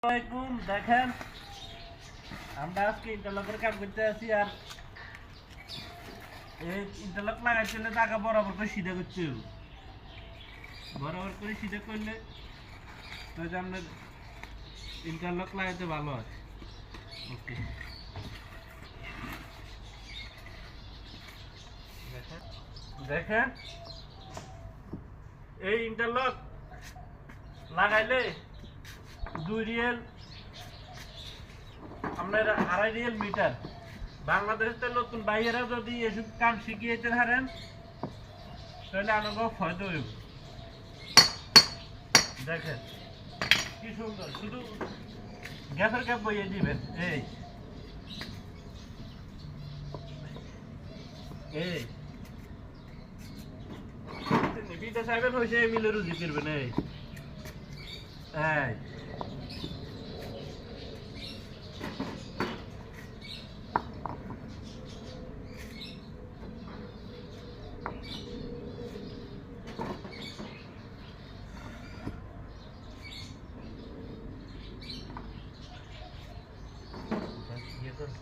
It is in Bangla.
দেখেন আমরা আজকে ইন্টারলকের কাজ করতে আছি আর এই ইন্টারলক লাগাইতে হলে টাকা বরাবর করে সিধা করতে হবে। বরাবর করে সিধা করলে তাহলে আপনার ইন্টারলক লাগাইতে ভালো হয়। ওকে দেখেন এই ইন্টারলক লাগাইলে 2 রিয়েল আপনার 2.5 রিয়েল মিটার। বাংলাদেশে নতুন বাইরেরা যদি এসব কাম শিখিয়েতে হারেন তাহলে আমাকেও ফায়দা হইব। দেখেন কি সুন্দর, শুধু গ্যাসের ক্যাপ বইয়ে দিবেন। এই এই বিদেশ আইবেন হয়েছে মিলে রুজি করবেন। এই এই ইয়ে করুন।